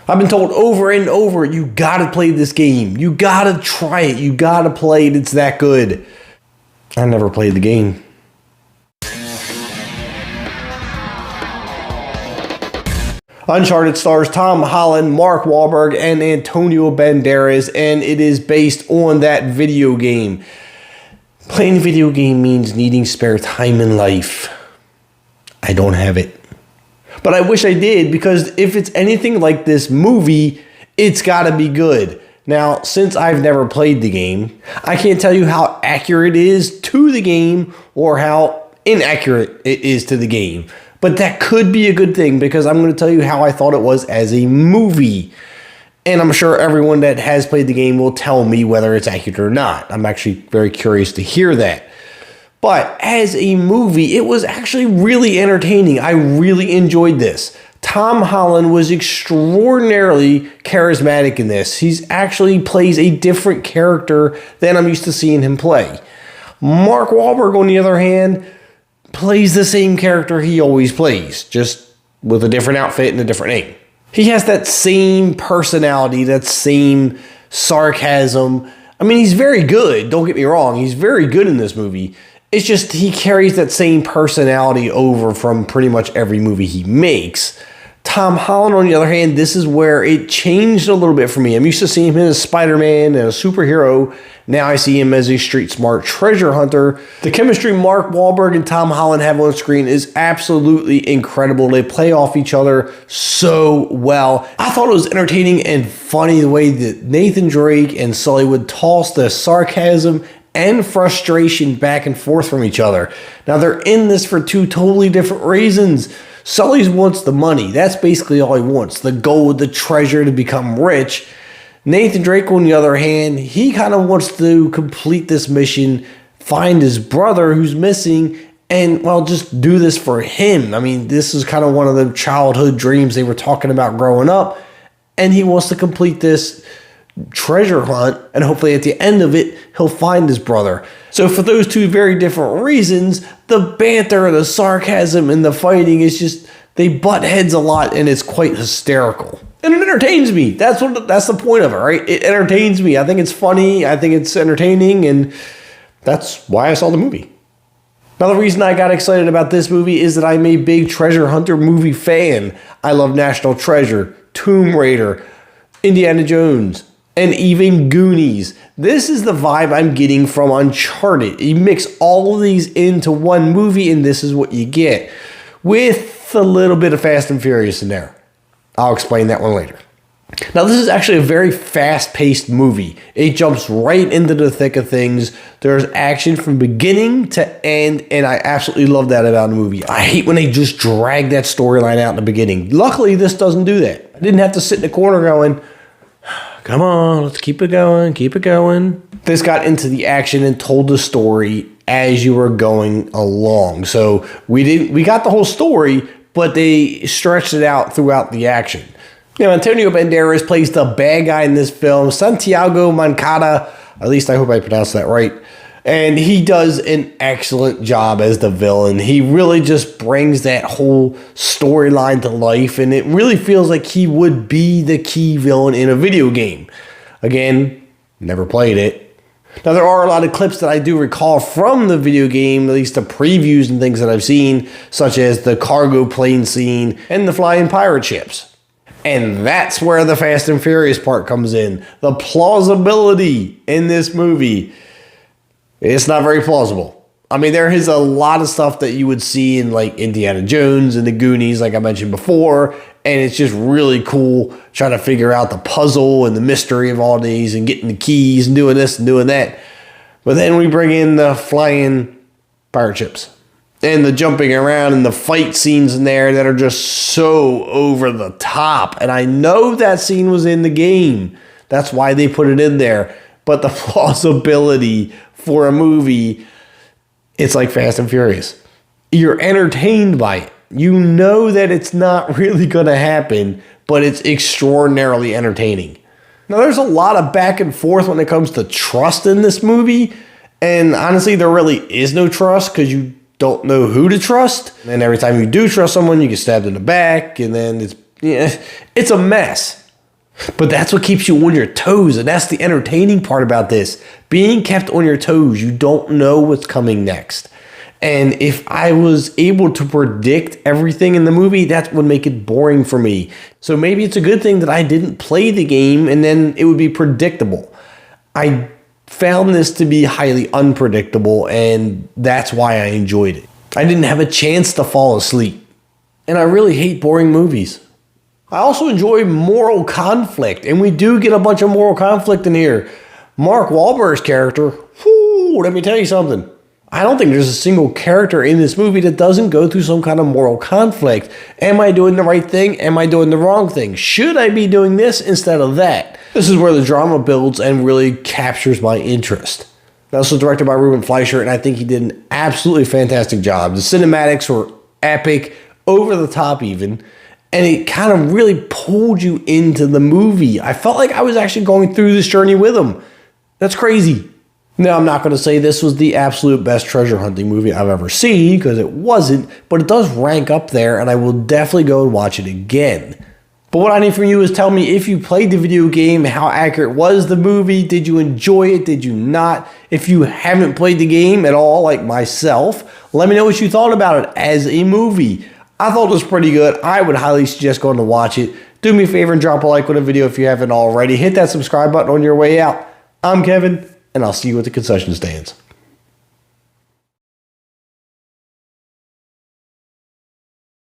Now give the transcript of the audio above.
I've been told over and over, you gotta play this game. You gotta try it. You gotta play it. It's that good. I never played the game. Uncharted stars Tom Holland, Mark Walhberg, and Antonio Banderas, and it is based on that video game. Playing a video game means needing spare time in life. I don't have it. But I wish I did, because if it's anything like this movie, it's gotta be good. Now, since I've never played the game, I can't tell you how accurate it is to the game or how inaccurate it is to the game. But that could be a good thing, because I'm going to tell you how I thought it was as a movie. And I'm sure everyone that has played the game will tell me whether it's accurate or not. I'm actually very curious to hear that. But as a movie, it was actually really entertaining. I really enjoyed this. Tom Holland was extraordinarily charismatic in this. He's actually plays a different character than I'm used to seeing him play. Mark Walhberg, on the other hand, plays the same character he always plays, just with a different outfit and a different name. He has that same personality, that same sarcasm. I mean, he's very good, don't get me wrong. He's very good in this movie. It's just he carries that same personality over from pretty much every movie he makes. Tom Holland, on the other hand, this is where it changed a little bit for me. I'm used to seeing him as Spider-Man and a superhero. Now I see him as a street-smart treasure hunter. The chemistry Mark Walhberg and Tom Holland have on screen is absolutely incredible. They play off each other so well. I thought it was entertaining and funny the way that Nathan Drake and Sully would toss the sarcasm and frustration back and forth from each other. Now, they're in this for two totally different reasons. Sully wants the money. That's basically all he wants. The gold, the treasure, to become rich. Nathan Drake, on the other hand, he kind of wants to complete this mission, find his brother who's missing, and, well, just do this for him. I mean, this is kind of one of the childhood dreams they were talking about growing up, and he wants to complete this treasure hunt, and hopefully at the end of it, he'll find his brother. So for those two very different reasons, the banter, the sarcasm, and the fighting is just, they butt heads a lot, and it's quite hysterical. And it entertains me. That's the point of it, right? It entertains me. I think it's funny. I think it's entertaining, and that's why I saw the movie. Another reason I got excited about this movie is that I'm a big treasure hunter movie fan. I love National Treasure, Tomb Raider, Indiana Jones, and even Goonies. This is the vibe I'm getting from Uncharted. You mix all of these into one movie, and this is what you get, with a little bit of Fast and Furious in there. I'll explain that one later. Now, this is actually a very fast-paced movie. It jumps right into the thick of things. There's action from beginning to end, and I absolutely love that about a movie. I hate when they just drag that storyline out in the beginning. Luckily, this doesn't do that. I didn't have to sit in the corner going, come on, let's keep it going, keep it going. This got into the action and told the story as you were going along. So we got the whole story, but they stretched it out throughout the action. You know, Antonio Banderas plays the bad guy in this film, Santiago Moncada, at least I hope I pronounced that right. And he does an excellent job as the villain. He really just brings that whole storyline to life, and it really feels like he would be the key villain in a video game. Again, never played it. Now, there are a lot of clips that I do recall from the video game, at least the previews and things that I've seen, such as the cargo plane scene and the flying pirate ships. And that's where the Fast and Furious part comes in. The plausibility in this movie. It's not very plausible. I mean, there is a lot of stuff that you would see in like Indiana Jones and the Goonies, like I mentioned before, and it's just really cool trying to figure out the puzzle and the mystery of all these and getting the keys and doing this and doing that. But then we bring in the flying pirate ships and the jumping around and the fight scenes in there that are just so over the top. And I know that scene was in the game. That's why they put it in there. But the plausibility for a movie, it's like Fast and Furious. You're entertained by it. You know that it's not really going to happen, but it's extraordinarily entertaining. Now, there's a lot of back and forth when it comes to trust in this movie. And honestly, there really is no trust because you don't know who to trust. And every time you do trust someone, you get stabbed in the back. And then it's a mess. But that's what keeps you on your toes, and that's the entertaining part about this. Being kept on your toes, you don't know what's coming next. And if I was able to predict everything in the movie, that would make it boring for me. So maybe it's a good thing that I didn't play the game, and then it would be predictable. I found this to be highly unpredictable, and that's why I enjoyed it. I didn't have a chance to fall asleep. And I really hate boring movies. I also enjoy moral conflict, and we do get a bunch of moral conflict in here. Mark Wahlberg's character, whoo, let me tell you something. I don't think there's a single character in this movie that doesn't go through some kind of moral conflict. Am I doing the right thing? Am I doing the wrong thing? Should I be doing this instead of that? This is where the drama builds and really captures my interest. This was directed by Reuben Fleischer, and I think he did an absolutely fantastic job. The cinematics were epic, over the top even, and it kind of really pulled you into the movie. I felt like I was actually going through this journey with him. That's crazy. Now, I'm not going to say this was the absolute best treasure hunting movie I've ever seen, because it wasn't, but it does rank up there, and I will definitely go and watch it again. But what I need from you is tell me if you played the video game, how accurate was the movie, did you enjoy it, did you not? If you haven't played the game at all, like myself, let me know what you thought about it as a movie. I thought it was pretty good. I would highly suggest going to watch it. Do me a favor and drop a like on the video if you haven't already. Hit that subscribe button on your way out. I'm Kevin, and I'll see you at the concession stands.